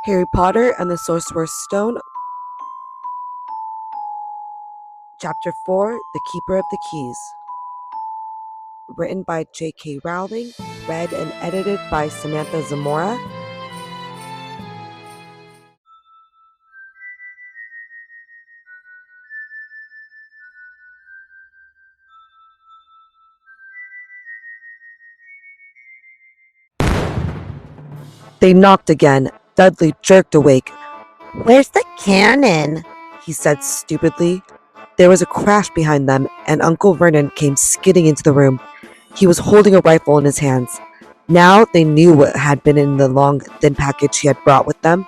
Harry Potter and the Sorcerer's Stone, Chapter 4, The Keeper of the Keys. Written by J.K. Rowling, read and edited by Samantha Zamora. They knocked again. Dudley jerked awake. "Where's the cannon?" he said stupidly. There was a crash behind them, and Uncle Vernon came skidding into the room. He was holding a rifle in his hands. Now they knew what had been in the long, thin package he had brought with them.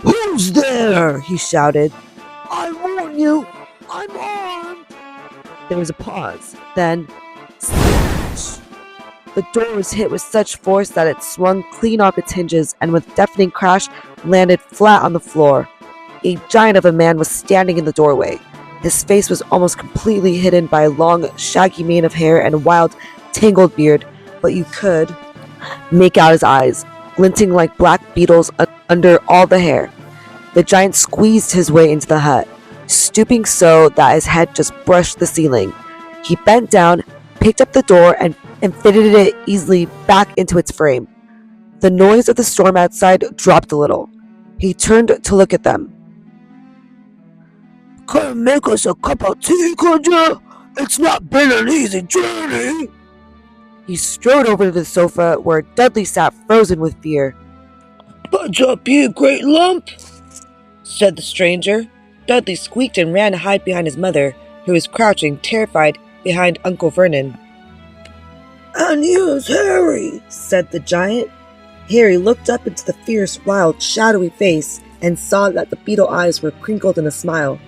"Who's there?" he shouted. "I warn you, I'm armed." There was a pause. Then, smash! The door was hit with such force that it swung clean off its hinges and with deafening crash landed flat on the floor. A giant of a man was standing in the doorway. His face was almost completely hidden by a long, shaggy mane of hair and a wild, tangled beard, but you could make out his eyes, glinting like black beetles under all the hair. The giant squeezed his way into the hut, stooping so that his head just brushed the ceiling. He bent down, picked up the door, and fitted it easily back into its frame. The noise of the storm outside dropped a little. He turned to look at them. "Can you make us a cup of tea, could you? It's not been an easy journey." He strode over to the sofa where Dudley sat frozen with fear. "Budge up, you great lump," said the stranger. Dudley squeaked and ran to hide behind his mother, who was crouching, terrified, behind Uncle Vernon. "And here's Harry," said the giant. Harry looked up into the fierce, wild, shadowy face and saw that the beetle eyes were crinkled in a smile.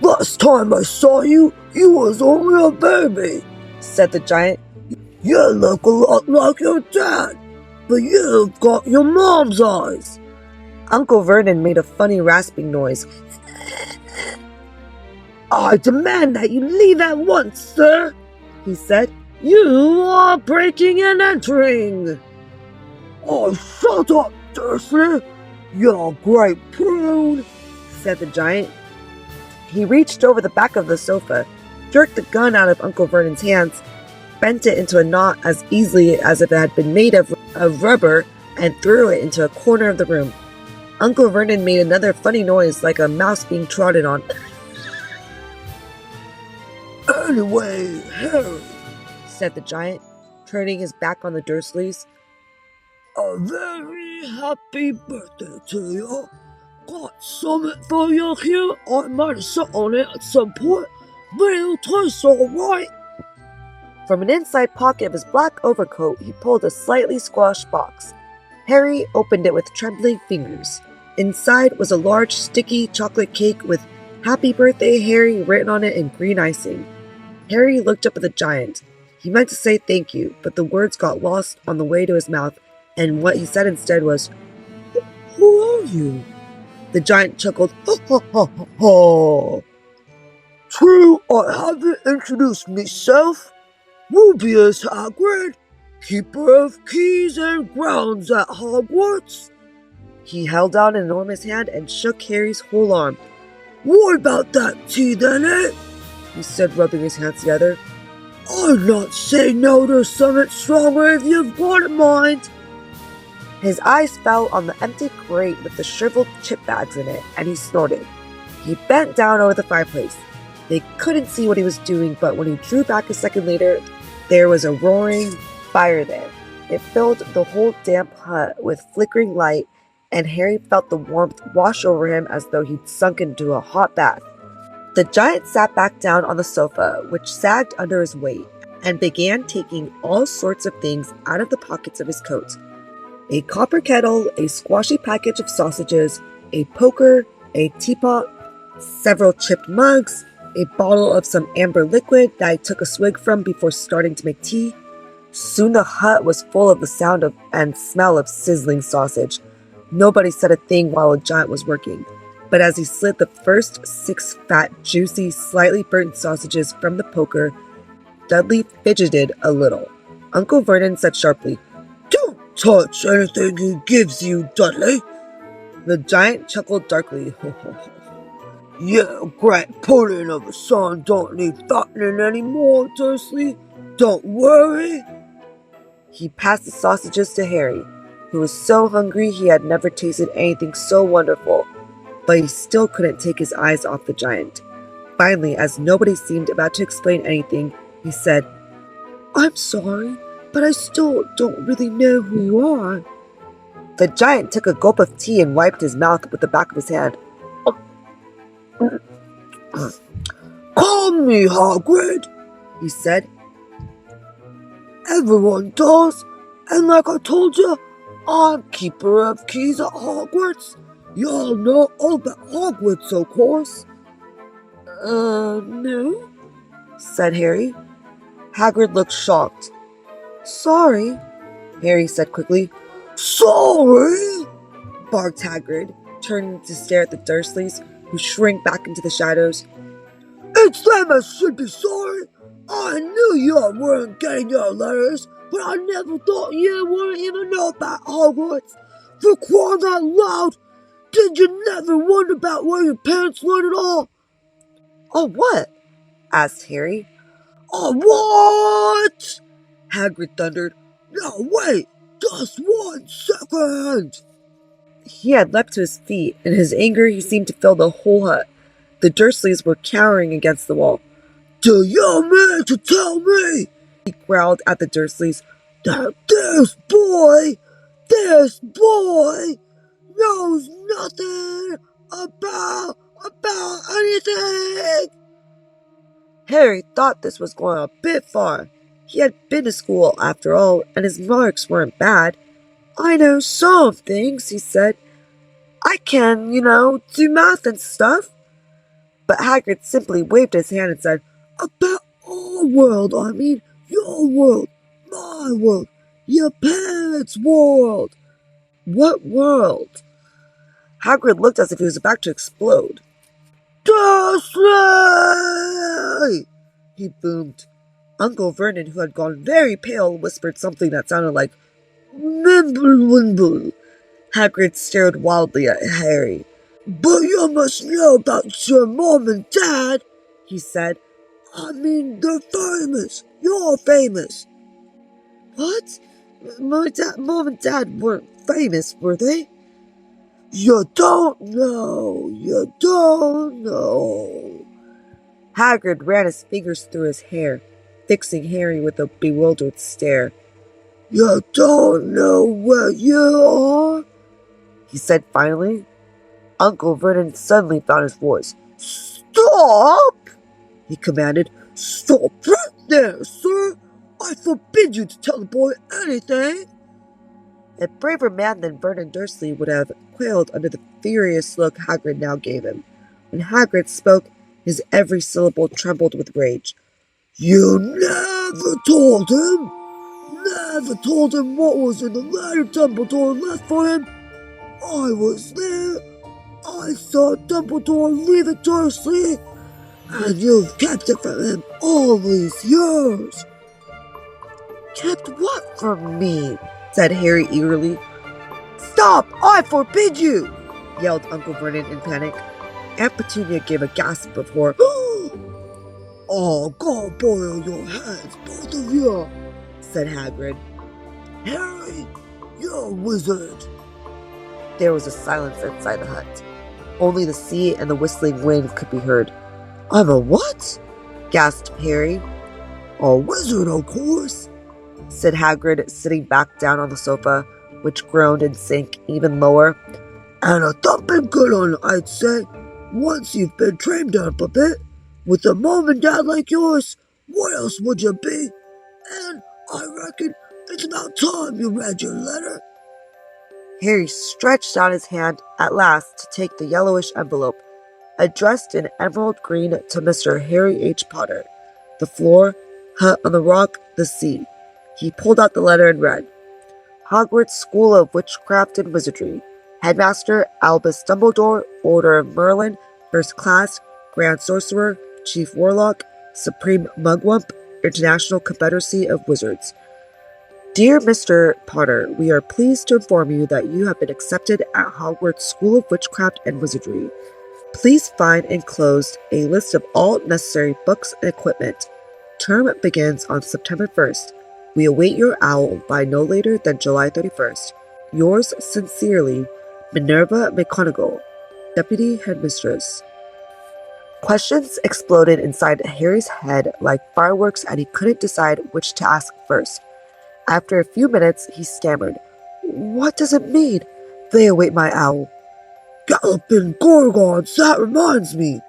"Last time I saw you, you was only a baby," said the giant. "You look a lot like your dad, but you've got your mom's eyes." Uncle Vernon made a funny rasping noise. "I demand that you leave at once, sir," he said. "You are breaking and entering." "Oh, shut up, Dursley, you great prune," said the giant. He reached over the back of the sofa, jerked the gun out of Uncle Vernon's hands, bent it into a knot as easily as if it had been made of rubber, and threw it into a corner of the room. Uncle Vernon made another funny noise like a mouse being trodden on. "Anyway, Harry," said the giant, turning his back on the Dursleys, "a very happy birthday to you. Got something for you here. I might have sat on it at some point, but it'll taste alright." From an inside pocket of his black overcoat, he pulled a slightly squashed box. Harry opened it with trembling fingers. Inside was a large, sticky chocolate cake with "Happy Birthday, Harry" written on it in green icing. Harry looked up at the giant. He meant to say thank you, but the words got lost on the way to his mouth, and what he said instead was, "Who are you?" The giant chuckled. "Ha ha ha ha ha. True, I haven't introduced myself. Rubius Hagrid, keeper of keys and grounds at Hogwarts." He held out an enormous hand and shook Harry's whole arm. "What about that tea then, eh?" he said, rubbing his hands together. "I'd not say no to something stronger if you've got a mind." His eyes fell on the empty crate with the shriveled chip bags in it, and he snorted. He bent down over the fireplace. They couldn't see what he was doing, but when he drew back a second later, there was a roaring fire there. It filled the whole damp hut with flickering light, and Harry felt the warmth wash over him as though he'd sunk into a hot bath. The giant sat back down on the sofa, which sagged under his weight, and began taking all sorts of things out of the pockets of his coat. A copper kettle, a squashy package of sausages, a poker, a teapot, several chipped mugs, a bottle of some amber liquid that I took a swig from before starting to make tea. Soon the hut was full of the sound of and smell of sizzling sausage. Nobody said a thing while the giant was working, but as he slid the first 6 fat, juicy, slightly burnt sausages from the poker, Dudley fidgeted a little. Uncle Vernon said sharply, "Don't touch anything he gives you, Dudley." The giant chuckled darkly. Yeah, great pudding of a son don't need fattening anymore, Dursley. Don't worry. He passed the sausages to Harry, who was so hungry he had never tasted anything so wonderful, but he still couldn't take his eyes off the giant. Finally, as nobody seemed about to explain anything, he said, I'm sorry, but I still don't really know who you are. The giant took a gulp of tea and wiped his mouth with the back of his hand. Call me Hagrid, he said. Everyone does, and like I told you, I'm keeper of keys at Hogwarts. Y'all know all about Hogwarts, of course. No, said Harry. Hagrid looked shocked. Sorry, Harry said quickly. Sorry, barked Hagrid, turning to stare at the Dursleys, who shrank back into the shadows. It's them I should be sorry. I knew you weren't getting your letters, but I never thought you wouldn't even know about Hogwarts. For crying out loud, did you never wonder about where your parents learned it all? Oh, what? Asked Harry. Oh, what? Hagrid thundered. No, wait, just 1 second. He had leapt to his feet. In his anger, he seemed to fill the whole hut. The Dursleys were cowering against the wall. Do you mean to tell me, he growled at the Dursleys, that this boy knows nothing about anything? Harry thought this was going a bit far. He had been to school after all, and his marks weren't bad. I know some things, he said. I can, do math and stuff. But Hagrid simply waved his hand and said, About our world, I mean your world, my world, your parents' world. What world? Hagrid looked as if he was about to explode. Dursley! He boomed. Uncle Vernon, who had gone very pale, whispered something that sounded like Mimble. Hagrid stared wildly at Harry. But you must know about your mom and dad, he said. I mean, they're famous. You're famous. What? Mom and dad weren't famous, were they? You don't know. Hagrid ran his fingers through his hair, fixing Harry with a bewildered stare. You don't know where you are? He said finally. Uncle Vernon suddenly found his voice. Stop! He commanded. Stop right there, sir! I forbid you to tell the boy anything! A braver man than Vernon Dursley would have quailed under the furious look Hagrid now gave him. When Hagrid spoke, his every syllable trembled with rage. You never told him? Never told him what was in the letter Dumbledore left for him? I was there. I saw Dumbledore leave it, Dursley, and you've kept it from him all these years. Kept what from me? Said Harry eagerly. Stop! I forbid you! Yelled Uncle Vernon in panic. Aunt Petunia gave a gasp before. Oh, go boil your heads, both of you, said Hagrid. Harry, you're a wizard. There was a silence inside the hut. Only the sea and the whistling wind could be heard. I'm a what? Gasped Harry. A wizard, of course, said Hagrid, sitting back down on the sofa, which groaned and sank even lower. And a thumping good one, I'd say, once you've been trained up a bit. With a mom and dad like yours, what else would you be? And I reckon it's about time you read your letter. Harry stretched out his hand at last to take the yellowish envelope, addressed in emerald green to Mr. Harry H. Potter. The floor, hut on the rock, the sea. He pulled out the letter and read, Hogwarts School of Witchcraft and Wizardry. Headmaster Albus Dumbledore, Order of Merlin, First Class, Grand Sorcerer, Chief Warlock, Supreme Mugwump, International Confederacy of Wizards. Dear Mr. Potter, we are pleased to inform you that you have been accepted at Hogwarts School of Witchcraft and Wizardry. Please find enclosed a list of all necessary books and equipment. Term begins on September 1st. We await your owl by no later than July 31st. Yours sincerely, Minerva McGonagall, Deputy Headmistress. Questions exploded inside Harry's head like fireworks, and he couldn't decide which to ask first. After a few minutes, he stammered, "What does it mean? They await my owl." "Galloping Gorgons, that reminds me,"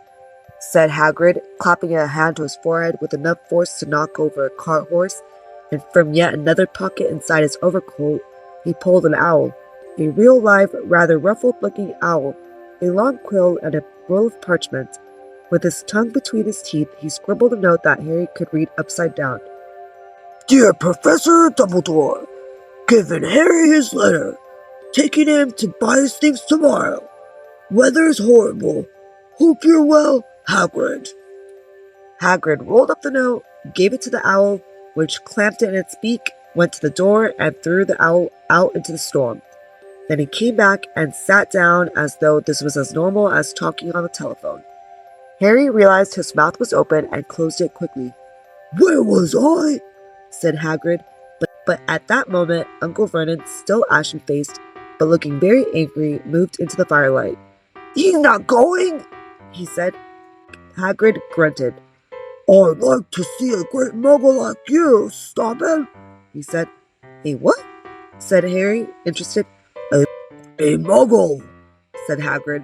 said Hagrid, clapping a hand to his forehead with enough force to knock over a cart horse, and from yet another pocket inside his overcoat, he pulled an owl. A real live, rather ruffled-looking owl, a long quill and a roll of parchment. With his tongue between his teeth, he scribbled a note that Harry could read upside down. "Dear Professor Dumbledore, giving Harry his letter, taking him to buy his things tomorrow. Weather's horrible. Hope you're well, Hagrid." Hagrid rolled up the note, gave it to the owl, which clamped it in its beak, went to the door, and threw the owl out into the storm. Then he came back and sat down as though this was as normal as talking on the telephone. Harry realized his mouth was open and closed it quickly. "Where was I?" said Hagrid, but at that moment, Uncle Vernon, still ashen-faced, but looking very angry, moved into the firelight. "He's not going," he said. Hagrid grunted. "I'd like to see a great muggle like you stop him," he said. "A what?" said Harry, interested. A muggle," said Hagrid.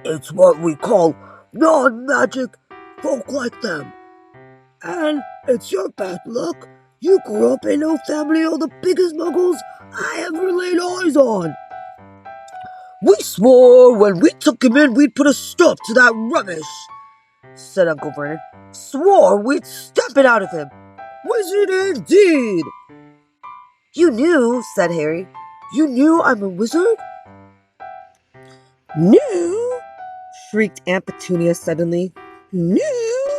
"It's what we call non-magic folk like them. And it's your bad luck. You grew up in a family of the biggest muggles I ever laid eyes on. We swore when we took him in we'd put a stop to that rubbish," said Uncle Vernon. "Swore we'd stamp it out of him. Wizard indeed!" "You knew," said Harry. "You knew I'm a wizard?" "Knew?" shrieked Aunt Petunia suddenly. "Knew?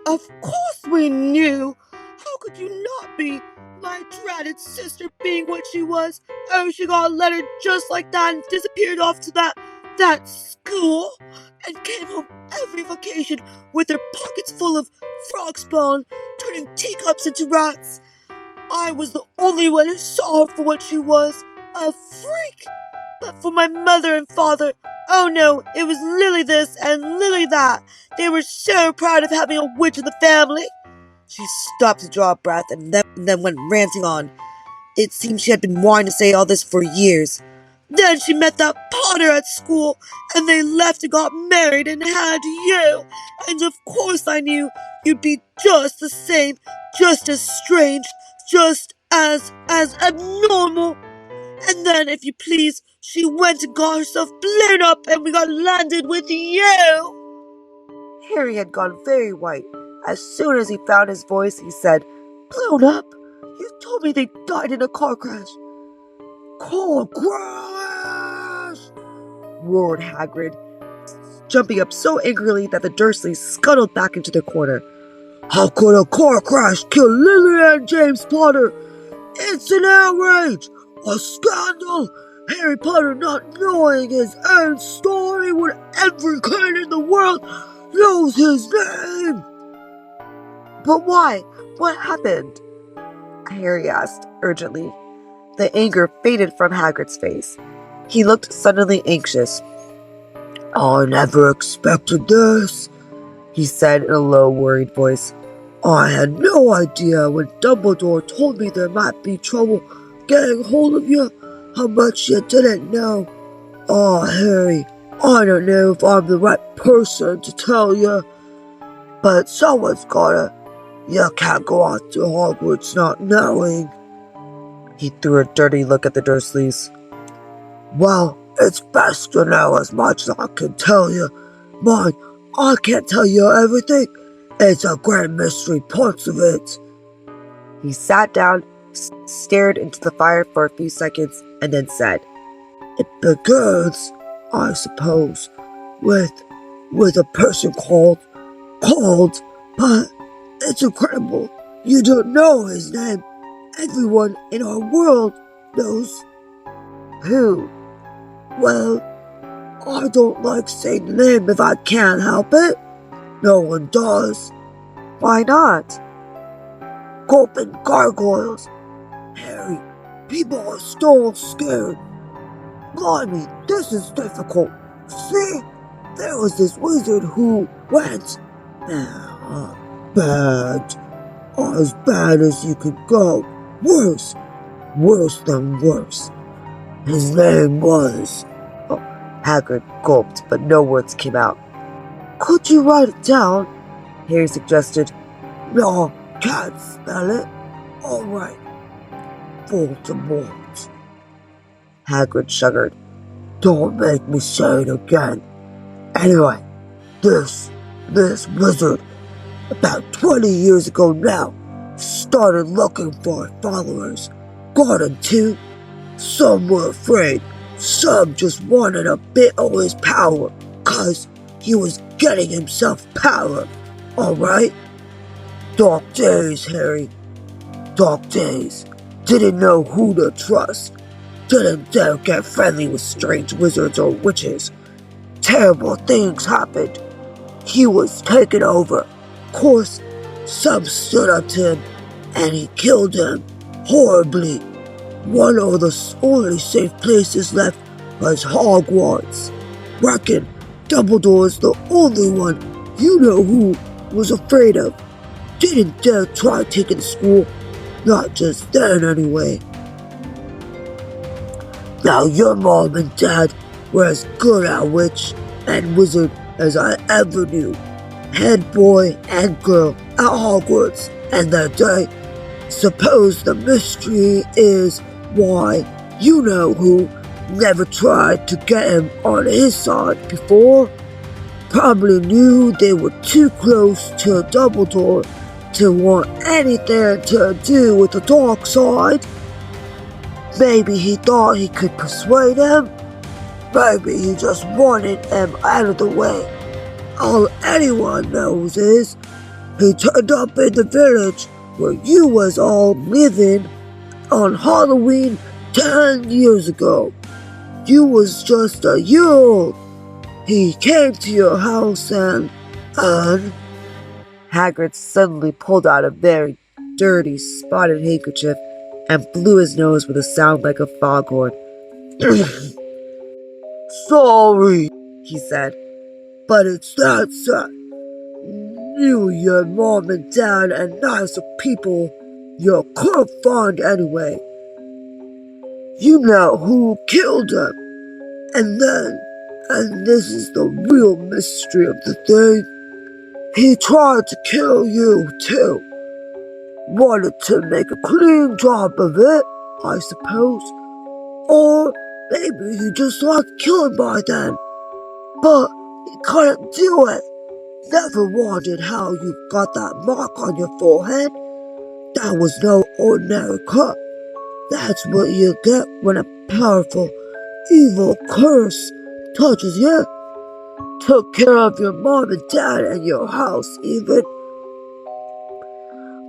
Of course we knew! How could you not be? My dratted sister being what she was. Oh, she got a letter just like that and disappeared off to that school and came home every vacation with her pockets full of frog spawn, turning teacups into rats. I was the only one who saw her for what she was, a freak. But for my mother and father, oh no, it was Lily this and Lily that. They were so proud of having a witch in the family." She stopped to draw a breath and then went ranting on. It seemed she had been wanting to say all this for years. "Then she met that Potter at school, and they left and got married and had you. And of course I knew you'd be just the same, just as strange, just as abnormal. And then, if you please, she went and got herself blown up and we got landed with you." Harry had gone very white. As soon as he found his voice, he said, "Blown up? You told me they died in a car crash." "Car crash!" roared Hagrid, jumping up so angrily that the Dursleys scuttled back into their corner. "How could a car crash kill Lily and James Potter? It's an outrage! A scandal! Harry Potter not knowing his own story when every kid in the world knows his name!" "But why? What happened?" Harry asked urgently. The anger faded from Hagrid's face. He looked suddenly anxious. "I never expected this," he said in a low, worried voice. "I had no idea when Dumbledore told me there might be trouble getting hold of you, how much you didn't know. Oh, Harry, I don't know if I'm the right person to tell you, but someone's gotta. You can't go out to Hogwarts not knowing." He threw a dirty look at the Dursleys. "Well, it's best to know as much as I can tell you. Mind, I can't tell you everything. It's a great mystery, parts of it." He sat down, stared into the fire for a few seconds, and then said, "It begins, I suppose, with a person called, but it's incredible. You don't know his name. everyone in our world knows. Who? Well, I don't like saying the name if I can't help it. No one does. Why not? Gulping gargoyles. Harry, people are still scared. Blimey, this is difficult. See, there was this wizard who went bad. As bad as you could go. Worse than worse. His name was... Oh, Hagrid gulped, but no words came out. Could you write it down? Harry suggested. No, can't spell it. All right. Voldemort. Hagrid shuddered. Don't make me say it again. Anyway, this wizard, about 20 years ago now, started looking for followers. Got him too. Some were afraid. Some just wanted a bit of his power, 'cause he was getting himself power. Alright? Dark days, Harry. Dark days. Didn't know who to trust. Didn't dare get friendly with strange wizards or witches. Terrible things happened. He was taken over. Of course, some stood up to him, and he killed them horribly. One of the only safe places left was Hogwarts. Reckon Dumbledore's the only one you know who was afraid of. Didn't dare try taking the school. Not just then, anyway. Now your mom and dad were as good at witch and wizard as I ever knew. Head boy and girl at Hogwarts, and that day, suppose the mystery is why you know who never tried to get him on his side before. Probably knew they were too close to Dumbledore to want anything to do with the dark side. Maybe he thought he could persuade him. Maybe he just wanted him out of the way. All anyone knows is he turned up in the village where you was all living on Halloween 10 years ago. You was just a year old. He came to your house and Hagrid suddenly pulled out a very dirty, spotted handkerchief and blew his nose with a sound like a foghorn. Sorry, he said, but it's that sad. You, your mom and dad, and nicer people you could find anyway. You know who killed him. And this is the real mystery of the thing, he tried to kill you too. Wanted to make a clean job of it, I suppose. Or maybe he just liked killing by then. But he couldn't do it. Never wondered how you got that mark on your forehead. That was no ordinary cut. That's what you get when a powerful, evil curse touches you. Took care of your mom and dad and your house even.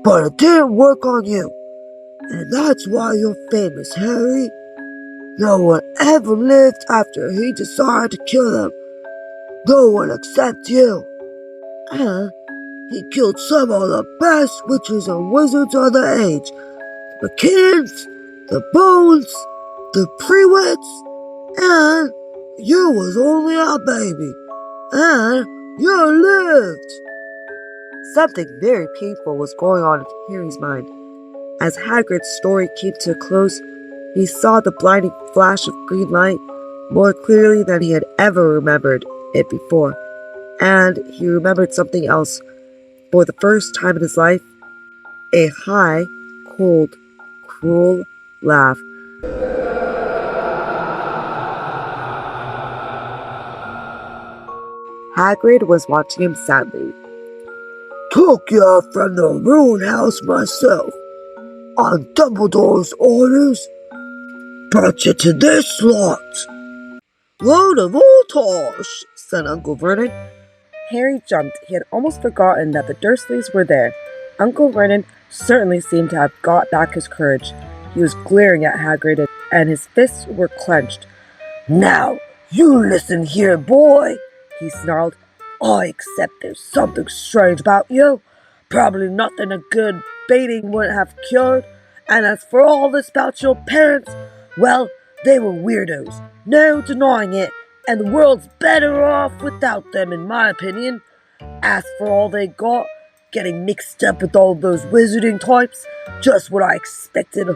But it didn't work on you. And that's why you're famous, Harry. No one ever lived after he decided to kill them. No one except you. And he killed some of the best witches and wizards of the age. The kids, the bones, the pre-wits, and you was only a baby. And you lived. Something very painful was going on in Harry's mind. As Hagrid's story came to a close, he saw the blinding flash of green light more clearly than he had ever remembered it before. And he remembered something else. For the first time in his life, a high, cold, cruel laugh. Hagrid was watching him sadly. Took you from the ruined house myself, on Dumbledore's orders. Brought you to this lot. Load of old tosh, said Uncle Vernon. Harry jumped. He had almost forgotten that the Dursleys were there. Uncle Vernon certainly seemed to have got back his courage. He was glaring at Hagrid, and his fists were clenched. "Now, you listen here, boy," he snarled. "I accept there's something strange about you. Probably nothing a good baiting wouldn't have cured. And as for all this about your parents, well, they were weirdos. No denying it, and the world's better off without them, in my opinion. As for all they got, getting mixed up with all those wizarding types, just what I expected.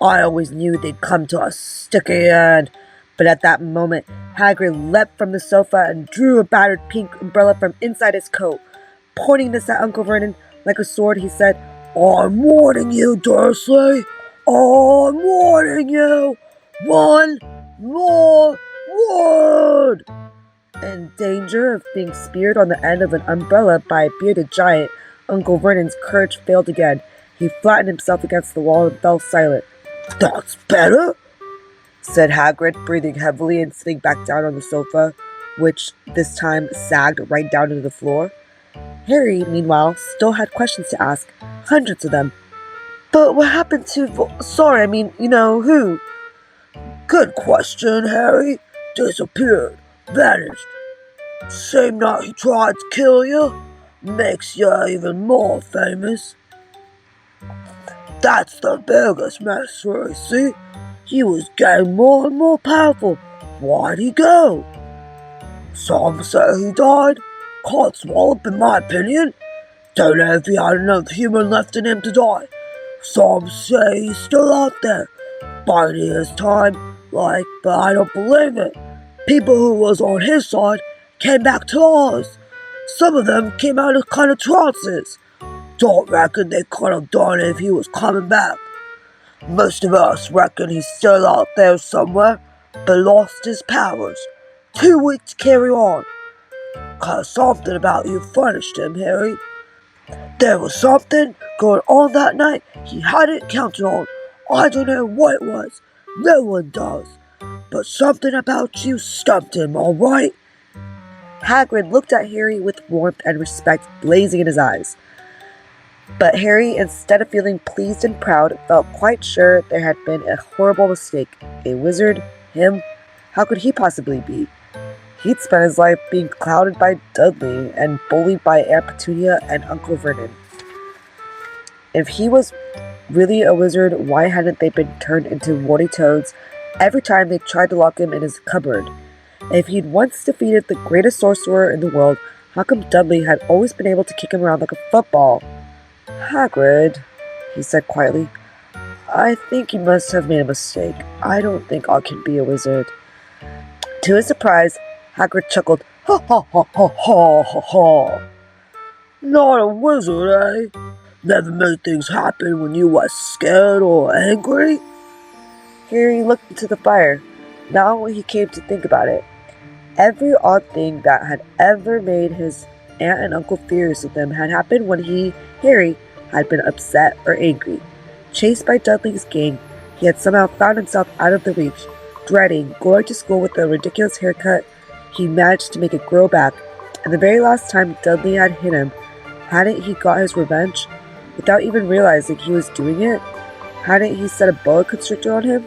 I always knew they'd come to a sticky end." But at that moment, Hagrid leapt from the sofa and drew a battered pink umbrella from inside his coat. Pointing this at Uncle Vernon like a sword, he said, "I'm warning you, Dursley. I'm warning you. One more word." In danger of being speared on the end of an umbrella by a bearded giant, Uncle Vernon's courage failed again. He flattened himself against the wall and fell silent. "That's better," said Hagrid, breathing heavily and sitting back down on the sofa, which this time sagged right down to the floor. Harry, meanwhile, still had questions to ask, hundreds of them. "But what happened to who?" "Good question, Harry. Disappeared. Vanished. Same night he tried to kill you. Makes you even more famous. That's the biggest mystery, see? He was getting more and more powerful. Why'd he go? Some say he died. Codswallop, in my opinion. Don't know if he had enough human left in him to die. Some say he's still out there, biding his time, but I don't believe it. People who was on his side came back to ours. Some of them came out of kind of trances. Don't reckon they could have done it if he was coming back. Most of us reckon he's still out there somewhere, but lost his powers. Too weak to carry on. 'Cause something about you furnished him, Harry. There was something going on that night he hadn't counted on. I don't know what it was. No one does. But something about you stumped him, all right?" Hagrid looked at Harry with warmth and respect blazing in his eyes. But Harry, instead of feeling pleased and proud, felt quite sure there had been a horrible mistake. A wizard? Him? How could he possibly be? He'd spent his life being clouded by Dudley and bullied by Aunt Petunia and Uncle Vernon. If he was really a wizard, why hadn't they been turned into warty toads every time they tried to lock him in his cupboard? If he'd once defeated the greatest sorcerer in the world, how come Dudley had always been able to kick him around like a football? "Hagrid," he said quietly, "I think you must have made a mistake. I don't think I can be a wizard." To his surprise, Hagrid chuckled. "Ha ha ha ha ha ha ha. Not a wizard, eh? Never made things happen when you was scared or angry?" Harry looked into the fire. Now he came to think about it. Every odd thing that had ever made his aunt and uncle furious with him had happened when he, Harry, had been upset or angry. Chased by Dudley's gang, he had somehow found himself out of the reach, dreading going to school with a ridiculous haircut. He managed to make it grow back, and the very last time Dudley had hit him, hadn't he got his revenge? Without even realizing he was doing it, hadn't he set a boa constrictor on him?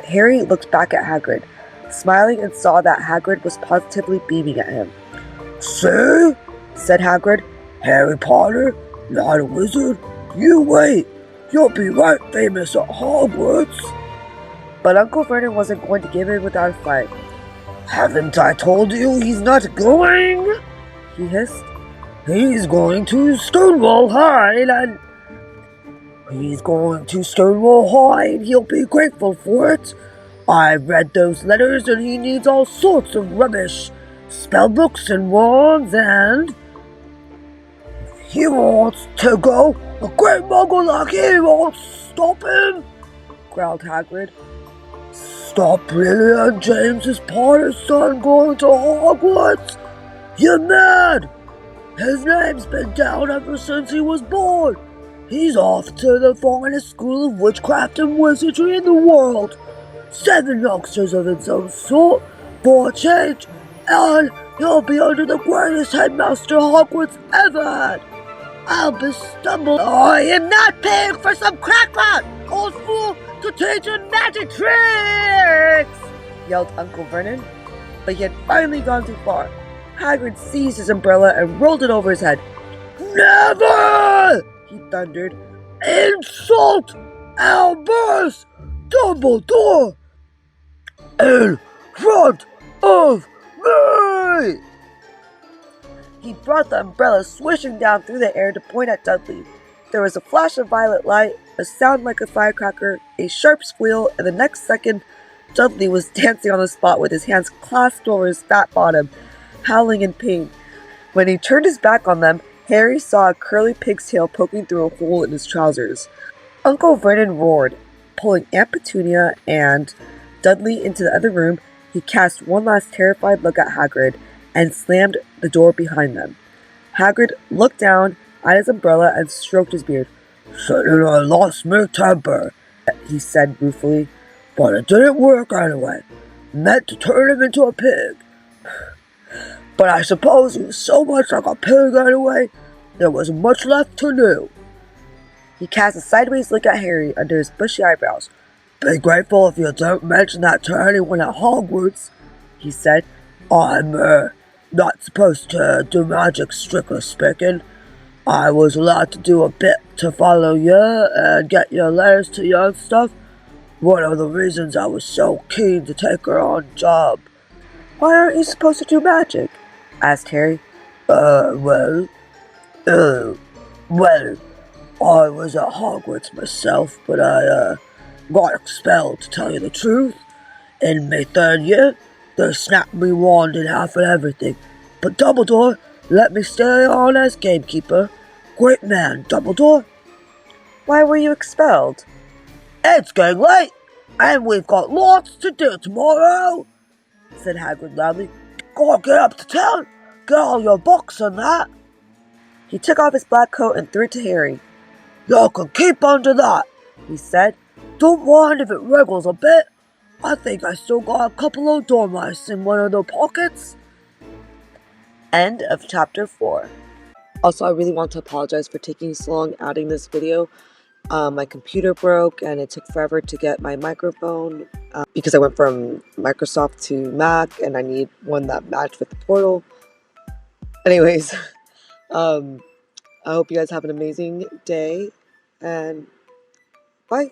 Harry looked back at Hagrid, smiling, and saw that Hagrid was positively beaming at him. "See?" said Hagrid. "Harry Potter, not a wizard. You wait. You'll be right famous at Hogwarts." But Uncle Vernon wasn't going to give in without a fight. "Haven't I told you he's not going?" he hissed. "He's going to Stonewall High, and he'll be grateful for it. I've read those letters, and he needs all sorts of rubbish. Spellbooks and wands, and he wants to go. A great muggle like he won't stop him," growled Hagrid. "Stop Lily and James's Potter's son going to Hogwarts? You're mad! His name's been down ever since he was born. He's off to the finest school of witchcraft and wizardry in the world. 7 youngsters of its own sort for a change, and he'll be under the greatest headmaster Hogwarts ever had. Albus stumbled. I am not paying for some crackpot, old fool, to teach you magic tricks! Yelled Uncle Vernon, but he had finally gone too far. Hagrid seized his umbrella and rolled it over his head. Never! He thundered. Insult Albus Dumbledore in front of me! He brought the umbrella swishing down through the air to point at Dudley. There was a flash of violet light, a sound like a firecracker, a sharp squeal, and the next second, Dudley was dancing on the spot with his hands clasped over his fat bottom, howling in pain. When he turned his back on them, Harry saw a curly pig's tail poking through a hole in his trousers. Uncle Vernon roared. Pulling Aunt Petunia and Dudley into the other room, he cast one last terrified look at Hagrid and slammed the door behind them. Hagrid looked down at his umbrella and stroked his beard. "Certainly I lost my temper," he said ruefully, "but it didn't work anyway. I meant to turn him into a pig. But I suppose he was so much like a pig anyway, there wasn't much left to do." He cast a sideways look at Harry under his bushy eyebrows. "Be grateful if you don't mention that to anyone at Hogwarts," he said. "I'm, not supposed to do magic, strictly speaking. I was allowed to do a bit to follow you and get your letters to you and stuff. One of the reasons I was so keen to take her on job." "Why aren't you supposed to do magic?" asked Harry. Well, I was at Hogwarts myself, but I, got expelled, to tell you the truth. In my third year, they snapped me wand in half and everything. But Dumbledore let me stay on as gamekeeper. Great man, Dumbledore." "Why were you expelled?" "It's getting late, and we've got lots to do tomorrow," said Hagrid loudly. "Gotta get up to town, get all your books and that." He took off his black coat and threw it to Harry. "You can keep under that," he said. "Don't mind if it wriggles a bit. I think I still got a couple of dormice in one of the pockets." End of chapter 4. Also, I really want to apologize for taking so long adding this video. My computer broke and it took forever to get my microphone because I went from Microsoft to Mac and I need one that matched with the portal. Anyways, I hope you guys have an amazing day and bye.